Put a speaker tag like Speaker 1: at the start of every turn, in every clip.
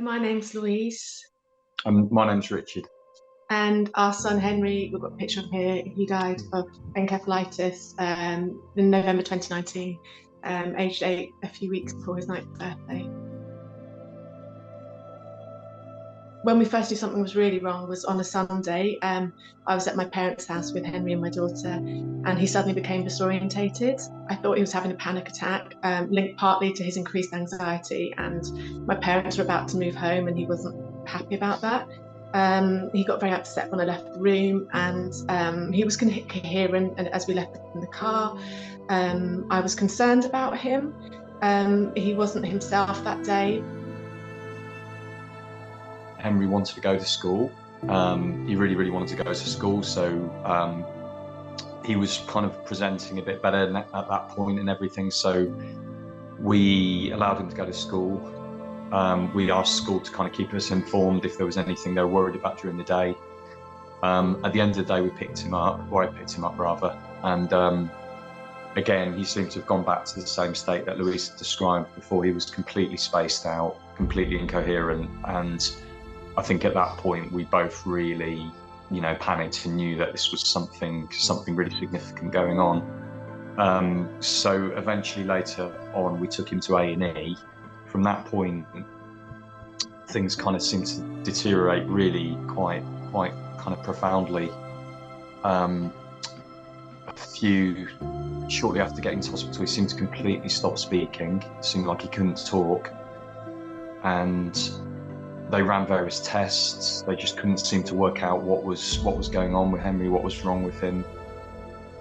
Speaker 1: My name's Louise,
Speaker 2: My name's Richard.
Speaker 1: and our son Henry, we've got a picture of him here. He died of encephalitis in November 2019, aged 8, a few weeks before his 9th birthday. When we first knew something was really wrong was on a Sunday. I was at my parents' house with Henry and my daughter, and he suddenly became disorientated. I thought he was having a panic attack, linked partly to his increased anxiety, and my parents were about to move home and he wasn't happy about that. He got very upset when I left the room, and he was coherent as we left in the car. I was concerned about him. He wasn't himself that day.
Speaker 2: Henry wanted to go to school. He really wanted to go to school, so he was kind of presenting a bit better at that point and everything, so we allowed him to go to school. We asked school to kind of keep us informed if there was anything they were worried about during the day. At the end of the day, we picked him up, or I picked him up rather, and again, he seemed to have gone back to the same state that Louise described before. He was completely spaced out, completely incoherent, and I think at that point we both really, panicked and knew that this was something really significant going on. So eventually later on we took him to A&E. From that point, things kind of seemed to deteriorate really quite kind of profoundly. Shortly after getting to hospital, he seemed to completely stop speaking. It seemed like he couldn't talk, and they ran various tests. They just couldn't seem to work out what was going on with Henry, what was wrong with him.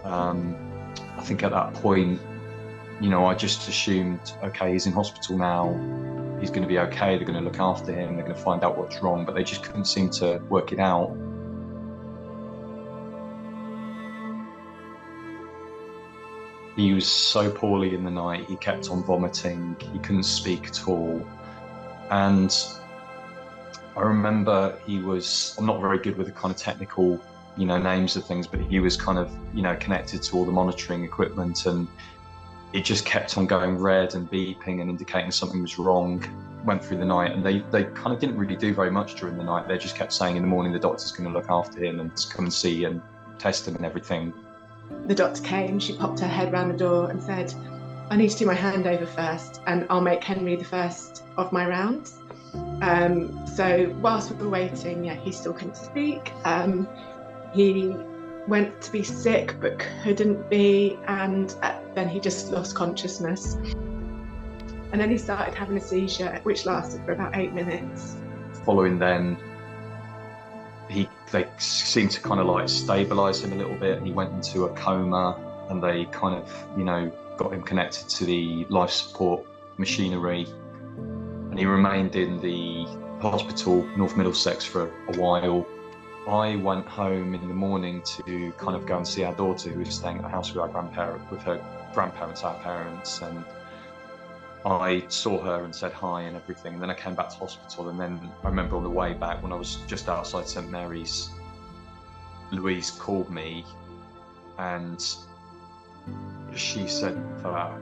Speaker 2: I think at that point, I just assumed, okay, he's in hospital now, he's going to be okay, they're going to look after him, they're going to find out what's wrong, but they just couldn't seem to work it out. He was so poorly in the night, he kept on vomiting, he couldn't speak at all. And I remember I'm not very good with the kind of technical, names of things, but he was kind of, connected to all the monitoring equipment, and it just kept on going red and beeping and indicating something was wrong. Went through the night, and they kind of didn't really do very much during the night. They just kept saying in the morning the doctor's going to look after him and come and see and test him and everything.
Speaker 1: The doctor came, she popped her head round the door and said, I need to do my handover first, and I'll make Henry the first of my rounds. So whilst we were waiting, he still couldn't speak. He went to be sick but couldn't be, and then he just lost consciousness. And then he started having a seizure, which lasted for about 8 minutes.
Speaker 2: Following then, they seemed to kind of like stabilise him a little bit. He went into a coma, and they kind of, got him connected to the life support machinery. And he remained in the hospital, North Middlesex, for a while. I went home in the morning to kind of go and see our daughter, who was staying at the house with her grandparents, our parents, and I saw her and said hi and everything. And then I came back to hospital, and then I remember on the way back, when I was just outside St Mary's, Louise called me, and she said that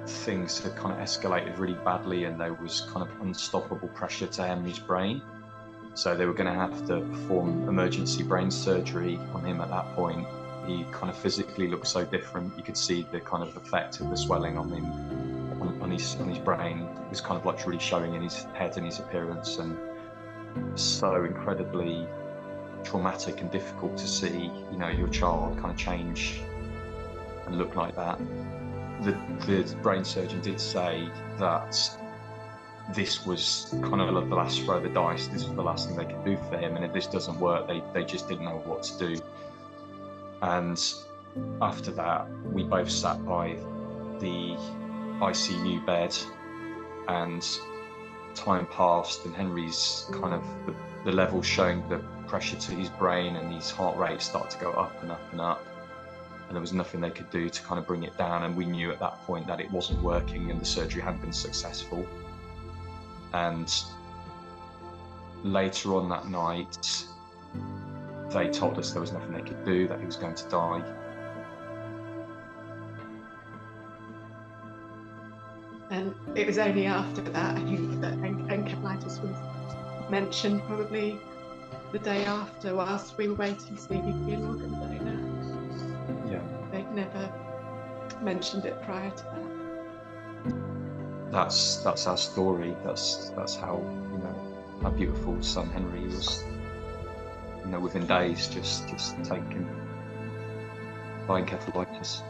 Speaker 2: things had kind of escalated really badly, and there was kind of unstoppable pressure to Henry's brain. So they were going to have to perform emergency brain surgery on him at that point. He kind of physically looked so different. You could see the kind of effect of the swelling on him, on his brain. It was kind of like really showing in his head and his appearance, and so incredibly traumatic and difficult to see, your child kind of change and look like that. The brain surgeon did say that this was kind of the last throw of the dice. This was the last thing they could do for him, and if this doesn't work, they just didn't know what to do. And after that, we both sat by the ICU bed, and time passed, and Henry's kind of the levels showing the pressure to his brain, and his heart rate started to go up and up and up, and there was nothing they could do to kind of bring it down. And we knew at that point that it wasn't working and the surgery hadn't been successful. And later on that night, they told us there was nothing they could do, that he was going to die.
Speaker 1: And it was only after that, I think, that encephalitis was mentioned probably the day after, whilst we were waiting to see if he'd be an organ donor.
Speaker 2: Yeah.
Speaker 1: They'd never mentioned it prior to that.
Speaker 2: That's our story. That's how, you know, our beautiful son Henry was, you know, within days just taken by encephalitis.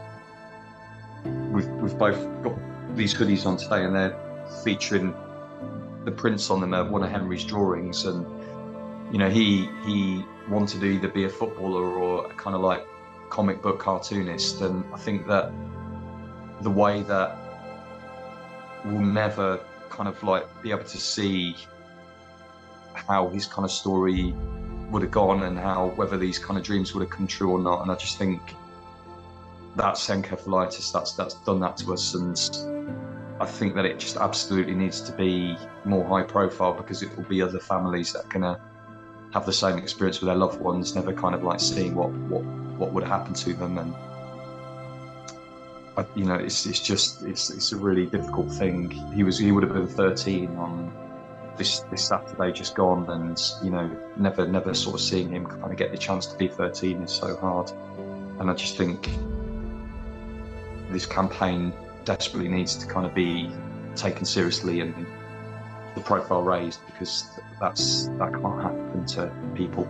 Speaker 2: We've both got these hoodies on today, and they're featuring the prints on them are one of Henry's drawings, and you know, he wanted to either be a footballer or a kind of like comic book cartoonist, and I think that the way that we'll never kind of like be able to see how his kind of story would have gone and how whether these kind of dreams would have come true or not, and I just think that's encephalitis that's done that to us, and I think that it just absolutely needs to be more high profile, because it will be other families that are gonna have the same experience with their loved ones, never kind of like seeing what would happen to them. And you know, it's a really difficult thing. He would have been 13 on this Saturday just gone, and you know, never sort of seeing him kind of get the chance to be 13 is so hard. And I just think this campaign desperately needs to kind of be taken seriously and the profile raised, because that can't happen to people.